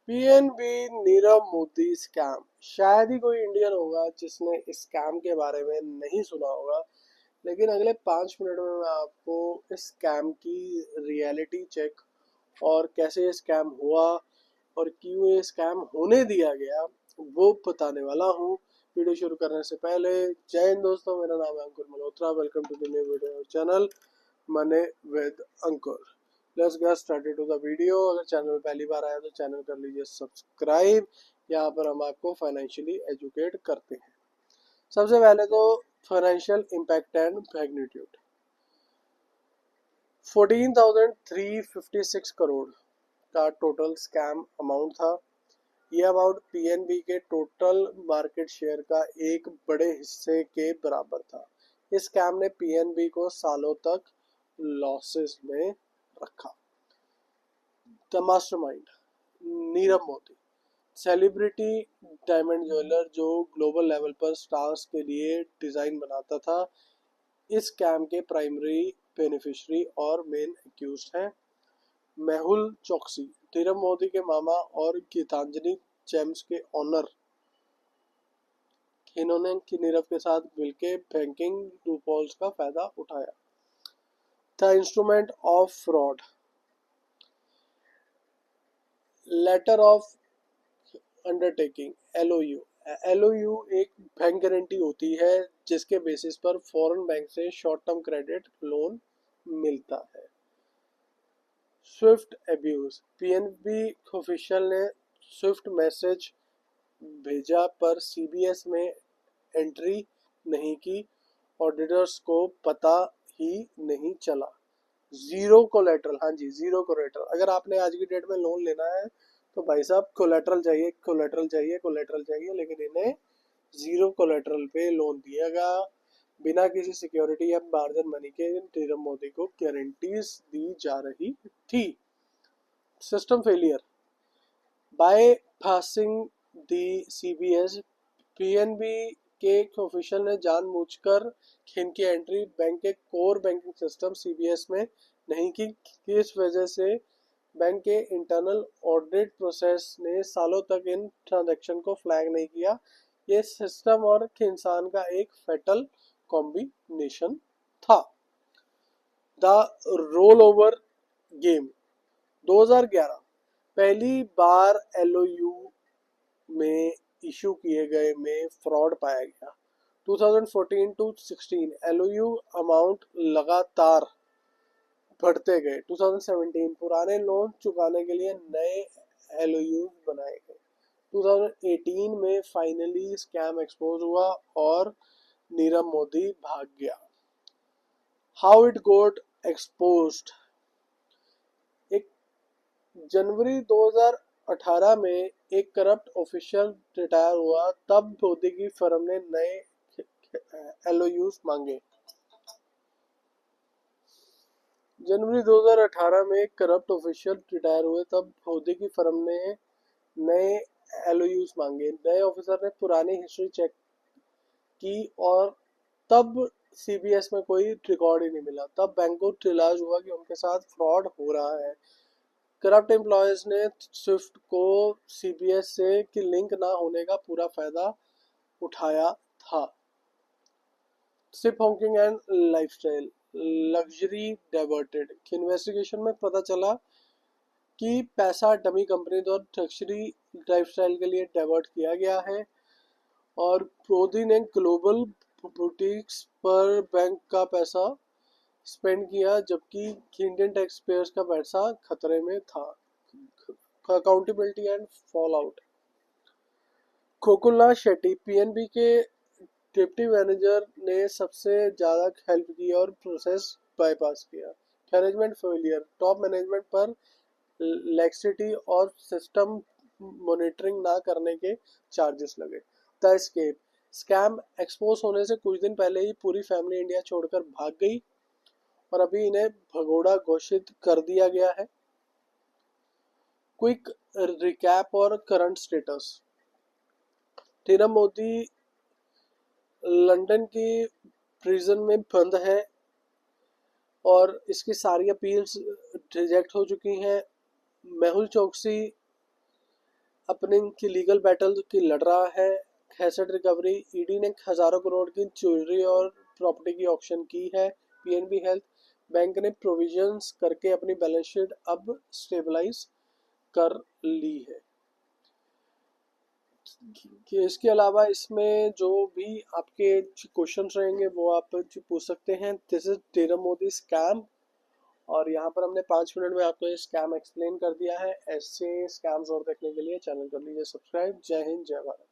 PNB Nirav Modi scam. शायद ही कोई Indian होगा जिसने इस स्कैम के बारे में नहीं सुना होगा, लेकिन अगले 5 मिनट में मैं आपको इस स्कैम की रियलिटी चेक और कैसे ये स्कैम हुआ और क्यों ये स्कैम होने दिया गया वो बताने वाला हूँ। वीडियो शुरू करने से पहले जय हिंद दोस्तों, मेरा नाम है Ankur Malhotra. Welcome to the new video channel money with Ankur. Let's get started to the video. अगर चैनल में पहली बार आया तो चैनल कर लीजिए सब्सक्राइब। यहाँ पर हम आपको फाइनेंशियली एजुकेट करते हैं। सबसे पहले तो financial impact and magnitude. 14,356 crore का टोटल स्कैम अमाउंट था। ये अमाउंट पीएनबी के टोटल मार्केट शेयर का एक बड़े हिस्से के बराबर था। इस स्कैम ने पीएनबी को सालों तक लॉसेस में रखा। The mastermind Nirav Modi, celebrity diamond jeweller जो ग्लोबल लेवल पर स्टार्स के लिए डिजाइन बनाता था। इस स्कैम के प्राइमरी बेनिफिशियरी और मेन एक्यूज्ड हैं मेहुल चोकसी, नीरव मोदी के मामा और गीतांजलि जेम्स के ऑनर। इन्होंने नीरव के साथ मिलकर बैंकिंग लूपहोल्स का फायदा उठाया। The instrument of fraud, letter of undertaking LOU. LOU एक बैंक गारंटी होती है जिसके बेसिस पर फॉरेन बैंक से शॉर्ट टर्म क्रेडिट लोन मिलता है। स्विफ्ट एब्यूज, पीएनबी ऑफिशियल ने स्विफ्ट मैसेज भेजा पर सीबीएस में एंट्री नहीं की, ऑडिटर्स को पता ही नहीं चला। जीरो कोलेटरल, हाँ जी जीरो कोलेटरल। अगर आपने आज की डेट में लोन लेना है तो भाई साहब कोलेटरल चाहिए, कोलेटरल चाहिए, कोलेटरल चाहिए, लेकिन इन्हें जीरो कोलेटरल पे लोन दिया गया। बिना किसी सिक्योरिटी या मार्जिन मनी के नीरव मोदी को गारंटीज दी जा रही थी। System failure, by passing the CBS, PNB के ऑफिशियल ने जानबूझकर इनकी एंट्री बैंक के कोर बैंकिंग सिस्टम सीबीएस में नहीं की। इस वजह से बैंक के इंटरनल ऑडिट प्रोसेस ने सालों तक इन ट्रांजैक्शन को फ्लैग नहीं किया। ये सिस्टम और इंसान का एक फेटल कॉम्बिनेशन था। द रोल ओवर गेम, 2011 पहली बार एलओयू में इशू किए गए में फ्रॉड पाया गया। 2014 टू 16 एलओयू अमाउंट लगातार बढ़ते गए। 2017 पुराने लोन चुकाने के लिए नए एलओयू बनाए गए। 2018 में फाइनली स्कैम एक्सपोज हुआ और नीरव मोदी भाग गया। How it got exposed. एक जनवरी 2018 में एक करप्ट ऑफिशियल रिटायर हुआ, तब मोदी की फर्म ने नए एलओयूज मांगे। जनवरी 2018 में एक करप्ट ऑफिशियल रिटायर हुए, तब मोदी की फर्म ने नए एलओयूज मांगे। नए ऑफिसर ने पुरानी हिस्ट्री चेक की और तब सीबीएस में कोई रिकॉर्ड ही नहीं मिला। तब बैंक को रियलाइज हुआ कि उनके साथ फ्रॉड हो रहा है। करप्ट एम्प्लॉयज ने स्विफ्ट को सीबीएस से कि लिंक ना होने का पूरा फायदा उठाया था। सिप हॉकिंग and lifestyle, luxury diverted. Investigation में पता चला कि पैसा डमी कंपनी द्वारा लग्जरी लाइफस्टाइल के लिए डाइवर्ट किया गया है और मोदी ने ग्लोबल बुटीक्स पर बैंक का पैसा स्पेंड किया, जबकि इंडियन टैक्स पेयर्स का पैसा खतरे में था। Accountability and fall out, Gokulnath Shetty, PNB के डिप्टी मैनेजर ने सबसे ज्यादा हेल्प की और प्रोसेस बाईपास किया। मैनेजमेंट फेलियर, टॉप मैनेजमेंट पर लैक्सिटी और सिस्टम मॉनिटरिंग ना करने के चार्जेस लगे। द एस्केप, स्कैम एक्सपोज होने से कुछ दिन पहले ही पूरी फैमिली इंडिया छोड़कर भाग गई और अभी इन्हें भगोड़ा घोषित कर दिया गया है। क्विक रिकैप और current status, Nirav Modi London की प्रिजन में बंद है और इसकी सारी अपील्स रिजेक्ट हो चुकी हैं। मेहुल चोकसी अपने की लीगल बैटल की लड़ रहा है। एसेट रिकवरी, ईडी ने हजारों करोड़ की ज्वेलरी और प्रॉपर्टी की ऑक्शन की है। पीएनबी हेल्थ, बैंक ने प्रोविजंस करके अपनी बैलेंस शीट अब स्टेबलाइज कर ली है। कि इसके अलावा इसमें जो भी आपके क्वेश्चंस रहेंगे वो आप पूछ सकते हैं। This is Nirav Modi scam, और यहाँ पर हमने 5 मिनट में आपको ये स्कैम एक्सप्लेन कर दिया है। ऐसे स्कैम्स और देखने के लिए चैनल कर लीजिए सब्सक्राइब। जय हिंद, जय भारत।